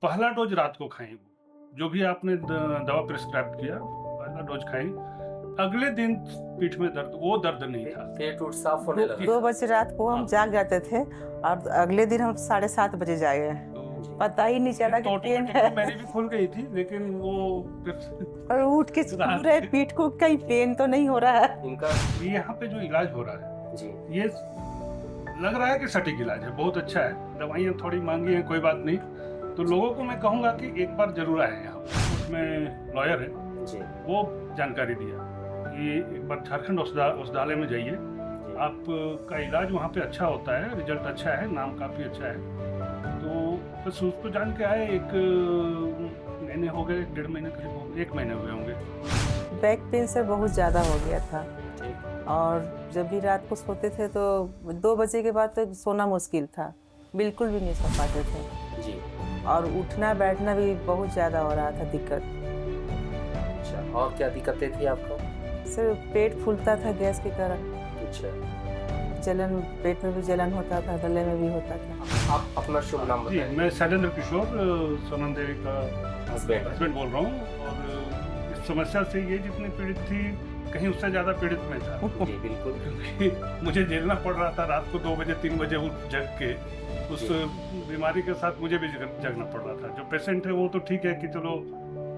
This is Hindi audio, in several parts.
पहला डोज रात को खाई, जो भी आपने दवा प्रिस्क्राइब किया, पहला डोज खाई। अगले दिन पीठ में दर्द, वो दर्द नहीं था। पेट उठ साफ होने लगा। 2 बजे रात को हम हाँ। जाग जाते थे और अगले दिन हम 7:30 बजे जागे। तो पता ही नहीं चला तो कि पेन ऑटोमेटिकली है। मेरी भी खुल गई थी, लेकिन वो फिर और उठ के रात पूरे पीठ को कहीं पेन तो नहीं हो रहा है। इनका यहाँ पे जो इलाज हो रहा है, जी ये लग रहा है कि सटीक इलाज है, बहुत अच्छा है। दवाइयाँ थोड़ी महंगी हैं, कोई बात नहीं। तो लोगों को मैं कहूँगा कि एक बार जरूर आए यहाँ पर। उसमें लॉयर है, जी वो जानकारी दिया कि एक बार झारखंड औषधालय में जाइए, जी आपका इलाज वहाँ पे अच्छा होता है, रिजल्ट अच्छा है, नाम काफ़ी अच्छा है। तो बस उसको जान के आए। एक महीने हो गए, 1.5 महीने करीब हो गए, 1 महीने हुए होंगे। बैक पेन सर बहुत ज़्यादा हो गया था ठीक और जब भी रात को सोते थे तो 2 बजे के बाद तो सोना मुश्किल था, बिल्कुल भी नहीं सो पाते थे। जी। और उठना बैठना भी बहुत ज़्यादा हो रहा था दिक्कत। अच्छा, और क्या दिक्कतें थी आपको? सर पेट फूलता था गैस के कारण, अच्छा, जलन, पेट में भी जलन होता था, गले में भी होता था। आप अपना शुभ नाम जी, बताइए। मैं शैलेंद्र किशोर, सोनम देवी का हस्बैंड। हस्बैंड बोल रहा हूँ। और इस समस्या से ये जितनी पीड़ित थी, कहीं उससे ज़्यादा पीड़ित मैं था। जी बिल्कुल। क्योंकि मुझे झेलना पड़ रहा था रात को 2 बजे 3 बजे उठ जग के। उस बीमारी के साथ मुझे भी जगना पड़ रहा था। जो पेशेंट है वो तो ठीक है कि चलो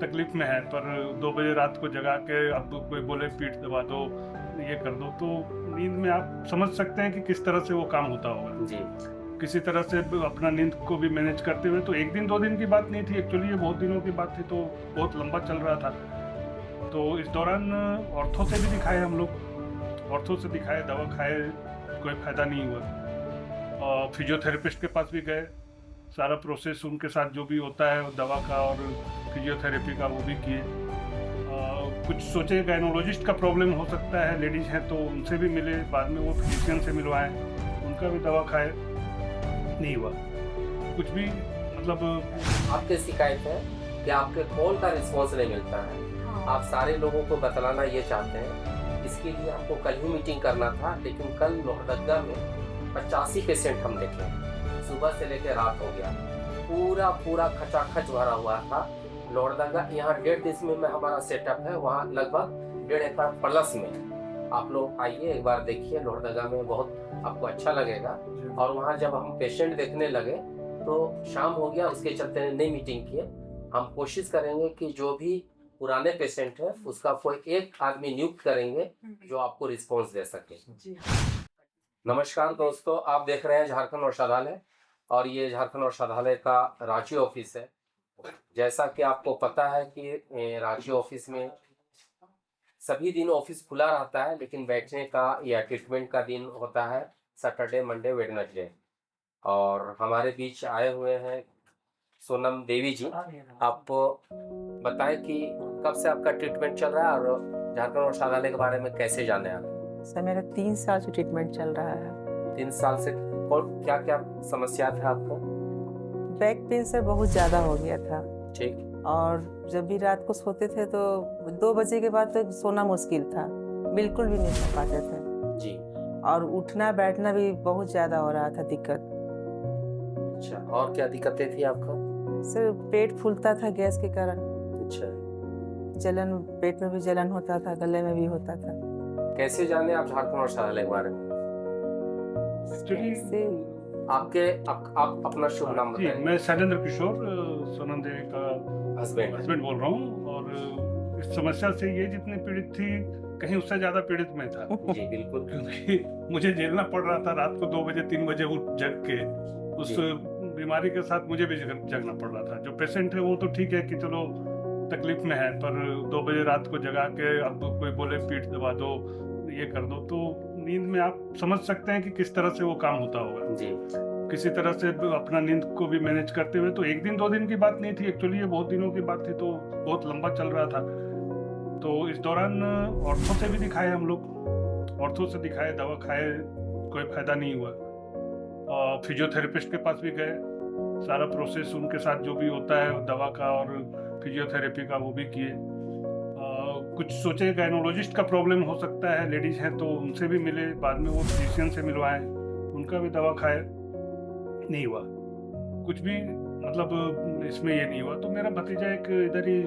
तकलीफ में है, पर 2 बजे रात को जगा के अब कोई बोले पीठ दबा दो, ये कर दो, तो नींद में आप समझ सकते हैं कि किस तरह से वो काम होता होगा। जी किसी तरह से अपना नींद को भी मैनेज करते हुए, तो 1 दिन 2 दिन की बात नहीं थी, एक्चुअली ये बहुत दिनों की बात थी, तो बहुत लंबा चल रहा था। तो इस दौरान ऑर्थो से भी दिखाए हम लोग, ऑर्थो से दिखाए, दवा खाए, कोई फायदा नहीं हुआ। और फिजियोथेरेपिस्ट के पास भी गए, सारा प्रोसेस उनके साथ जो भी होता है दवा का और फिजियोथेरेपी का वो भी किए। कुछ सोचे गायनोलॉजिस्ट का प्रॉब्लम हो सकता है, लेडीज हैं तो उनसे भी मिले, बाद में वो फिजिशियन से मिलवाएं, उनका भी दवा खाए, नहीं हुआ कुछ भी। मतलब आपकी शिकायत है कि आपके कॉल का रिस्पॉन्स नहीं मिलता है। आप सारे लोगों को बतलाना ये चाहते हैं। इसके लिए आपको कल ही मीटिंग करना था, लेकिन कल लोहरदगा में 85 पेशेंट हम देखे। सुबह से लेकर रात हो गया, पूरा पूरा खचाखच भरा हुआ था लोहरदगा। यहाँ 1.5 डिसमिल में हमारा सेटअप है, वहाँ लगभग 1.5 एकड़ प्लस में। आप लोग आइए एक बार देखिए, लोहरदगा में बहुत आपको अच्छा लगेगा। और वहाँ जब हम पेशेंट देखने लगे तो शाम हो गया, उसके चलते नई मीटिंग किए। हम कोशिश करेंगे कि जो भी पुराने पेशेंट है उसका कोई एक आदमी नियुक्त करेंगे जो आपको रिस्पॉन्स दे सके। नमस्कार दोस्तों, आप देख रहे हैं झारखंड औषधालय, और ये झारखंड औषधालय का रांची ऑफिस है। जैसा कि आपको पता है कि रांची ऑफिस में सभी दिन ऑफिस खुला रहता है, लेकिन बैठने का या ट्रीटमेंट का दिन होता है सैटरडे, मंडे, वेडनेसडे। और हमारे बीच आए हुए हैं सोनम देवी जी। आप बताएं कि कब से आपका ट्रीटमेंट चल रहा है और झारखंड औषधालय के बारे में कैसे जाने आप? सर मेरा 3 साल से ट्रीटमेंट चल रहा है। 3 साल से क्या क्या समस्या था आपको? बैक पेन सर बहुत ज़्यादा हो गया था ठीक और जब भी रात को सोते थे तो 2 बजे के बाद तो सोना मुश्किल था, बिल्कुल भी नहीं सो पाते थे। जी। और उठना बैठना भी बहुत ज़्यादा हो रहा था दिक्कत। अच्छा, और क्या दिक्कतें थी आपको? सर पेट फूलता था गैस के कारण, अच्छा, जलन, पेट में भी जलन होता था, गले में भी होता था। कैसे जाने आप झारखंड औषधालय के बारे में? एक्चुअली से आप अपना शुभ नाम जी, बताइए। मैं शैलेंद्र किशोर, सोनम देवी का हस्बैंड। हस्बैंड बोल रहा हूँ। और इस समस्या से ये जितनी पीड़ित थी, कहीं उससे ज़्यादा पीड़ित मैं था। जी बिल्कुल। क्योंकि मुझे झेलना पड़ रहा था रात को 2 बजे 3 बजे उठ जग के। उस बीमारी के साथ मुझे भी जगना पड़ रहा था। जो पेशेंट है वो तो ठीक है कि चलो तकलीफ में है, पर 2 बजे रात को जगा के अब कोई बोले पीठ दबा दो, ये कर दो, तो नींद में आप समझ सकते हैं कि किस तरह से वो काम होता होगा। जी किसी तरह से अपना नींद को भी मैनेज करते हुए, तो 1 दिन 2 दिन की बात नहीं थी, एक्चुअली ये बहुत दिनों की बात थी, तो बहुत लंबा चल रहा था। तो इस दौरान ऑर्थो से भी दिखाए हम लोग, ऑर्थो से दिखाए, दवा खाए, कोई फायदा नहीं हुआ। और फिजियोथेरेपिस्ट के पास भी गए, सारा प्रोसेस उनके साथ जो भी होता है दवा का और फिजियोथेरेपी का वो भी किए। कुछ सोचे गायनोलॉजिस्ट का प्रॉब्लम हो सकता है, लेडीज हैं तो उनसे भी मिले, बाद में वो फिजिशियन से मिलवाएं, उनका भी दवा खाए, नहीं हुआ कुछ भी। मतलब इसमें ये नहीं हुआ। तो मेरा भतीजा एक इधर ही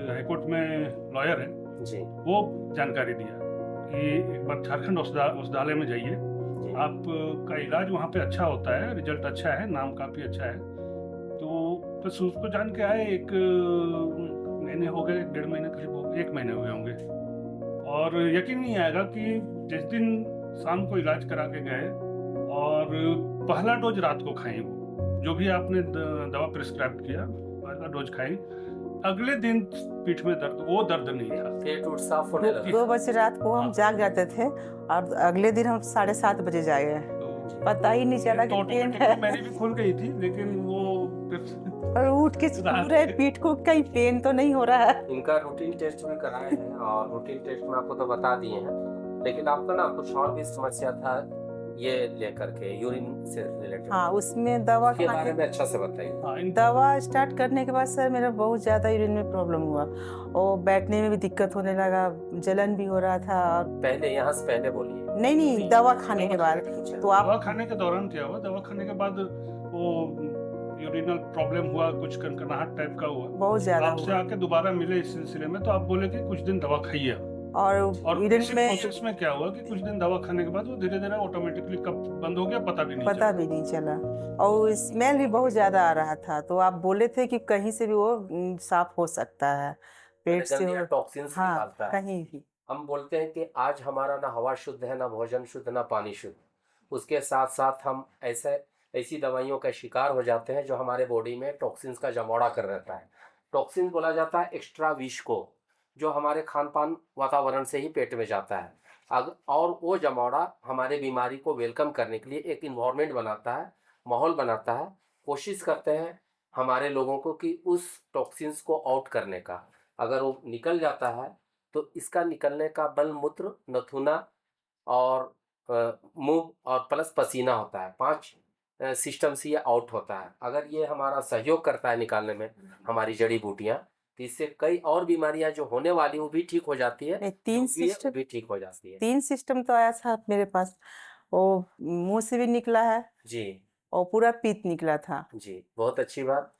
हाईकोर्ट में लॉयर है, जी वो जानकारी दिया कि एक बार झारखंड औषधालय में जाइए, जी आपका इलाज वहाँ पे अच्छा होता है, रिजल्ट अच्छा है, नाम काफ़ी अच्छा है। तो बस उसको जान के आए, एक महीने हो गए, 1.5 महीने करीब 1 महीने हुए होंगे। और यकीन नहीं आएगा कि जिस दिन शाम को इलाज करा के गए और पहला डोज रात को खाई, वो जो भी आपने दवा प्रिस्क्राइब किया, पहला डोज खाई, अगले दिन पीठ में दर्द, वो दर्द नहीं था। पेट उठ साफ होने लगा। 2 बजे रात को हम जाग जाते थे और अगले दिन हम 7:30 बजे जागे, पता ही नहीं चला कि पेन है। मेरी भी खुल गई थी, लेकिन वो और उठ के पूरे पीठ को कहीं पेन तो नहीं हो रहा है। इनका रूटीन टेस्ट भी कराए हैं और रूटीन टेस्ट में आपको तो बता दिए हैं, लेकिन आपका ना कुछ और भी समस्या था ये लेकर के, यूरिन से रिलेटेड। हाँ, उसमें दवा के बारे में अच्छा से बताइए। हाँ, दवा स्टार्ट करने के बाद सर मेरा बहुत ज़्यादा यूरिन में प्रॉब्लम हुआ और बैठने में भी दिक्कत होने लगा, जलन भी हो रहा था। और पहले यहाँ से पहले बोलिए। नहीं, दवा खाने के बाद। तो आप दवा खाने के दौरान क्या हुआ, दवा खाने के बाद वो यूरिनल प्रॉब्लम हुआ, कुछ कनकनाहट टाइप का हुआ, बहुत ज़्यादा आपसे हुआ आके दोबारा मिले इस सिलसिले में, तो आप बोले कि कुछ दिन दवा खाइए। और यूरिन इसी में प्रोसेस में क्या हुआ कि कुछ दिन दवा खाने के बाद वो धीरे धीरे ऑटोमेटिकली कब बंद हो गया पता भी नहीं पता भी नहीं चला और स्मेल भी बहुत ज़्यादा आ रहा था। तो आप बोले थे कि कहीं से भी वो साफ हो सकता है, पेट से हो। टॉक्सिन्स हाँ, निकालता है। कहीं भी। हम बोलते हैं कि आज हमारा ना हवा शुद्ध है, ना भोजन शुद्ध, ना पानी शुद्ध। उसके साथ साथ हम ऐसी दवाइयों का शिकार हो जाते हैं जो हमारे बॉडी में टॉक्सिन्स का जमावड़ा कर रहता है। टॉक्सिन बोला जाता है एक्स्ट्रा विष को, जो हमारे खान पान वातावरण से ही पेट में जाता है। और वो जमावड़ा हमारे बीमारी को वेलकम करने के लिए एक इन्वायरमेंट बनाता है, माहौल बनाता है। कोशिश करते हैं हमारे लोगों को कि उस टॉक्सिन्स को आउट करने का। अगर वो निकल जाता है तो इसका निकलने का बल मूत्र, नथुना और मुंह और प्लस पसीना होता है। 5 सिस्टम से ये आउट होता है। अगर ये हमारा सहयोग करता है निकालने में हमारी जड़ी बूटियाँ, तो इससे कई और बीमारियां जो होने वाली वो भी ठीक हो जाती है। 3 जो भी है, सिस्टम वो भी ठीक हो जाती है। 3 सिस्टम तो आया था मेरे पास, वो मुंह से भी निकला है जी और पूरा पीत निकला था। जी, बहुत अच्छी बात।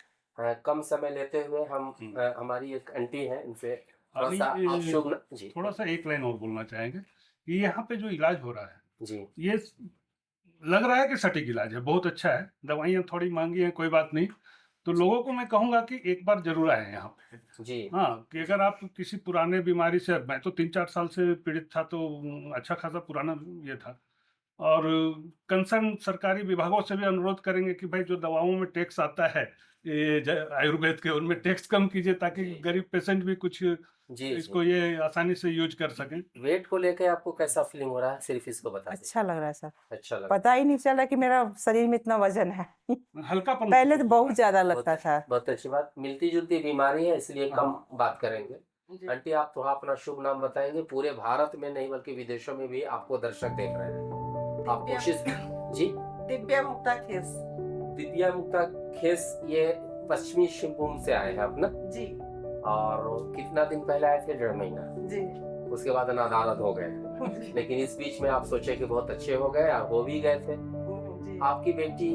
कम समय लेते हुए हम हमारी एक आंटी है, इनसे थोड़ा सा आप शुभ जी थोड़ा सा एक लाइन और बोलना चाहेंगे कि यहाँ पे जो इलाज हो रहा है जी ये लग रहा है कि सटीक इलाज है, बहुत अच्छा है। दवाइयाँ थोड़ी महंगी हैं, कोई बात नहीं। तो लोगों को मैं कहूँगा कि एक बार जरूर आए यहाँ पे। जी हाँ, कि अगर आप किसी पुराने बीमारी से, मैं तो 3-4 साल से पीड़ित था, तो अच्छा खासा पुराना ये था। और कंसर्न सरकारी विभागों से भी अनुरोध करेंगे कि भाई जो दवाओं में टैक्स आता है ये आयुर्वेद के, उनमें टैक्स कम कीजिए ताकि गरीब पेशेंट भी कुछ जी इसको ये आसानी से यूज कर सकें। वेट को लेके आपको कैसा फीलिंग हो रहा है, सिर्फ इसको बता दीजिए। अच्छा लग रहा है सर, अच्छा लगा। पता ही नहीं चला कि मेरा शरीर में इतना वजन है। हल्कापन पहले तो बहुत ज्यादा लगता था। बहुत अच्छी बात। मिलती जुलती बीमारी है इसलिए कम बात करेंगे। आंटी, आप थोड़ा अपना शुभ नाम बताएंगे। पूरे भारत में नहीं बल्कि विदेशों में भी आपको दर्शक देख रहे हैं। आप कोशिश जी। दिव्या मुक्ता खेस। दिव्या मुक्ता खेस, ये पश्चिमी सिंहभूम से आए हैं आप ना जी। और कितना दिन पहले आए थे? 1.5 महीना। जी। उसके बाद अनादारत हो गए लेकिन इस बीच में आप सोचे कि बहुत अच्छे हो गए और हो भी गए थे। आपकी बेटी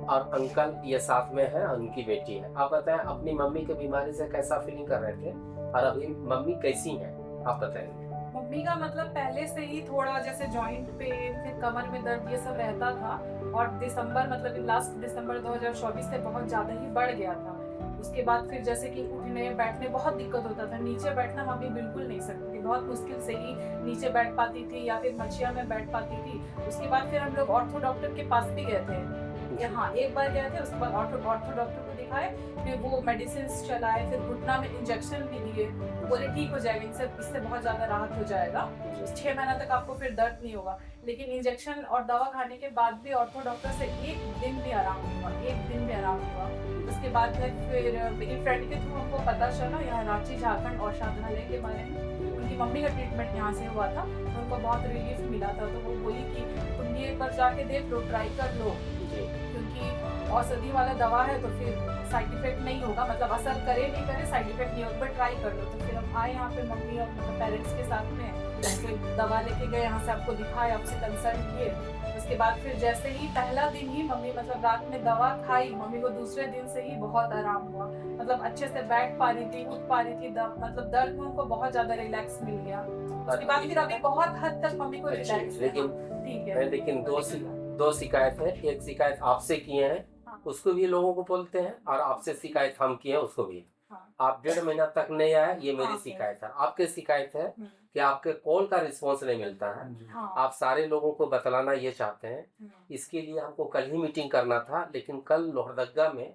और अंकल ये साथ में है, उनकी बेटी है। आप बताएं अपनी मम्मी की बीमारी से कैसा फीलिंग कर रहे थे और अभी मम्मी कैसी हैं, आप बताएंगे। मम्मी का मतलब पहले से ही थोड़ा जैसे जॉइंट पेन, फिर कमर में दर्द, ये सब रहता था और दिसंबर मतलब लास्ट दिसंबर 2024 से बहुत ज़्यादा ही बढ़ गया था। उसके बाद फिर जैसे कि उठने बैठने बहुत दिक्कत होता था। नीचे बैठना मम्मी बिल्कुल नहीं सकती थी, बहुत मुश्किल से ही नीचे बैठ पाती थी या फिर मछिया में बैठ पाती थी। उसके बाद फिर हम लोग ऑर्थो डॉक्टर के पास भी गए थे। हाँ, एक बार गए थे, उसके बाद ऑर्थो डॉक्टर को दिखाए, फिर वो मेडिसिन चलाए, फिर घुटना में इंजेक्शन भी दिए। बोले ठीक हो जाएगा, इससे बहुत ज़्यादा राहत हो जाएगा, 6 महीना तक आपको फिर दर्द नहीं होगा। लेकिन इंजेक्शन और दवा खाने के बाद भी ऑर्थो डॉक्टर से एक दिन भी आराम नहीं हुआ, एक दिन भी आराम नहीं हुआ। उसके बाद फिर मेरी फ्रेंड के थ्रू हमको पता चला यहाँ रांची झारखंड औषधालय के बारे में। उनकी मम्मी का ट्रीटमेंट यहाँ से हुआ था, उनको बहुत रिलीफ मिला था। तो वो बोली कि तुम ये एक बार जाके देख लो, ट्राई कर लो, क्योंकि औषधि वाला दवा है तो फिर साइड इफेक्ट नहीं होगा, मतलब असर करे नहीं करे साइड इफेक्ट नहीं होगा, ट्राई कर लो। तो फिर हम आए यहाँ पे मम्मी और मतलब पेरेंट्स के साथ में, फिर दवा लेके गए यहाँ से, आपको दिखाया, आपसे कंसल्ट किए। उसके बाद फिर जैसे ही पहला दिन ही मम्मी मतलब रात में दवा खाई, मम्मी को दूसरे दिन से ही बहुत आराम हुआ, मतलब अच्छे से बैठ पा रही थी, उठ पा रही थी, मतलब दर्द में उनको बहुत ज्यादा रिलैक्स मिल गया। उसके बाद फिर अभी बहुत हद तक मम्मी को रिलैक्स है। ठीक है, लेकिन दो शिकायत है। एक शिकायत आपसे किए हैं, हाँ। उसको भी लोगों को बोलते हैं, और आपसे शिकायत हम किए हैं उसको भी। हाँ। आप 1.5 महीना तक नहीं आए, ये मेरी हाँ, शिकायत है। आपके शिकायत है कि आपके कॉल का रिस्पॉन्स नहीं मिलता है। हाँ। आप सारे लोगों को बतलाना ये चाहते हैं। इसके लिए हमको कल ही मीटिंग करना था, लेकिन कल लोहरदगा में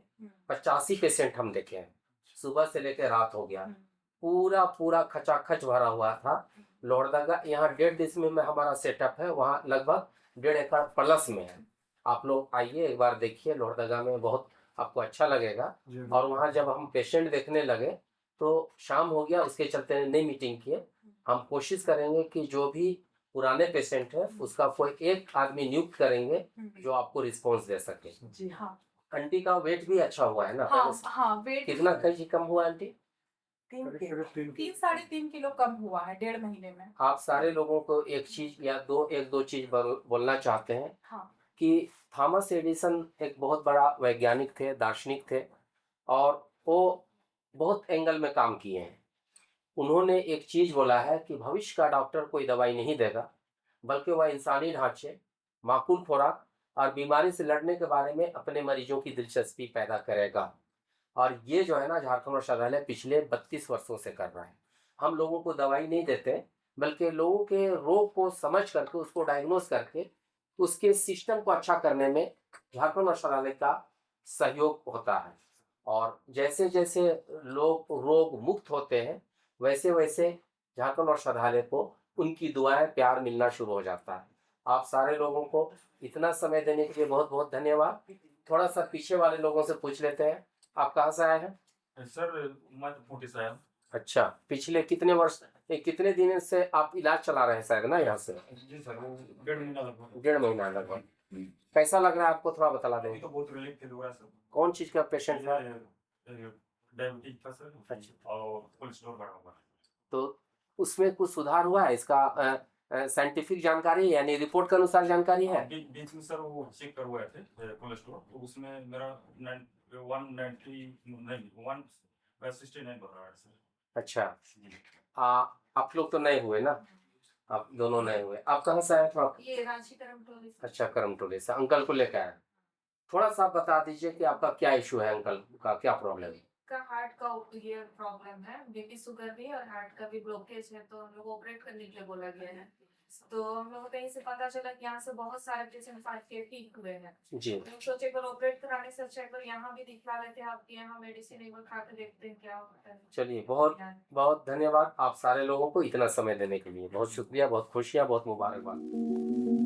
85 पेशेंट हम देखे हैं, सुबह से लेकर रात हो गया, पूरा खचाखच भरा हुआ था लोहरदगा। यहाँ 1.5 डिसमिल में हमारा सेटअप है, वहाँ लगभग 1.5 एकड़ प्लस में है। आप लोग आइए एक बार देखिए लोहरदगा में, बहुत आपको अच्छा लगेगा। और वहाँ जब हम पेशेंट देखने लगे तो शाम हो गया, उसके चलते नई मीटिंग किए। हम कोशिश करेंगे कि जो भी पुराने पेशेंट है उसका कोई एक आदमी नियुक्त करेंगे जो आपको रिस्पॉन्स दे सके। जी हाँ। आंटी का वेट भी अच्छा हुआ है ना? हाँ, वेट कितना कहीं कम हुआ आंटी? 3-3.5 किलो कम हुआ है 1.5 महीने में। आप सारे लोगों को एक चीज या एक दो चीज बोलना चाहते हैं। हाँ। कि थॉमस एडिसन एक बहुत बड़ा वैज्ञानिक थे, दार्शनिक थे, और वो बहुत एंगल में काम किए हैं। उन्होंने एक चीज बोला है कि भविष्य का डॉक्टर कोई दवाई नहीं देगा, बल्कि वह इंसानी ढांचे, माकूल खुराक और बीमारी से लड़ने के बारे में अपने मरीजों की दिलचस्पी पैदा करेगा। और ये जो है ना, झारखंड औषधालय पिछले 32 वर्षों से कर रहा है। हम लोगों को दवाई नहीं देते, बल्कि लोगों के रोग को समझ करके, उसको डायग्नोस करके, उसके सिस्टम को अच्छा करने में झारखंड औषधालय का सहयोग होता है। और जैसे जैसे लोग रोग मुक्त होते हैं, वैसे वैसे झारखंड औषधालय को उनकी दुआएं, प्यार मिलना शुरू हो जाता है। आप सारे लोगों को इतना समय देने के लिए बहुत बहुत धन्यवाद। थोड़ा सा पीछे वाले लोगों से पूछ लेते हैं, आप कहाँ से आए हैं? सर मध्य प्रदेश से आया। अच्छा, पिछले कितने वर्ष, कितने दिन से आप इलाज चला रहे हैं शायद ना यहाँ से? जी सर, 1.5 महीना लगभग। 1.5 महीना लगभग। कैसा लग रहा है आपको, थोड़ा बता दें। तो बहुत रिलीफ फील हुआ सर। कौन चीज का पेशेंट था? डायबिटीज था सर। अच्छा। और कोलेस्ट्रॉल बढ़ा हुआ। तो उसमें कुछ सुधार हुआ है? इसका साइंटिफिक जानकारी यानी रिपोर्ट के अनुसार जानकारी है? बीच में सर वो चेक करवाए थे कोलेस्ट्रॉल, तो उसमें मेरा 190 नहीं 169 बता रहा है सर। अच्छा, आप लोग तो नए हुए ना? आप दोनों नए हुए। आप कहाँ से आए थे? ये रांची करमटोली से। अच्छा, करमटोली से। अंकल को लेकर आए। थोड़ा सा बता दीजिए कि आपका क्या इशू है, अंकल का क्या प्रॉब्लम है? का हार्ट का ये प्रॉब्लम है, बीपी शुगर भी और हार्ट का भी ब्लॉकेज है, तो हम लोग ऑपरेट करने के लिए बोला गया है। तो हम लोग को कहीं से पता चला कि यहाँ से बहुत सारे पेशेंट आके ठीक हुए हैं। जी। तो सोचे एक बार ऑपरेट कराने से अच्छा एक बार यहाँ भी दिखला लेते हैं, आपके यहाँ मेडिसिन एक बार खा के देखते हैं क्या होता है। चलिए, बहुत बहुत धन्यवाद आप सारे लोगों को इतना समय देने के लिए। बहुत शुक्रिया, बहुत खुशियाँ, बहुत मुबारकबाद।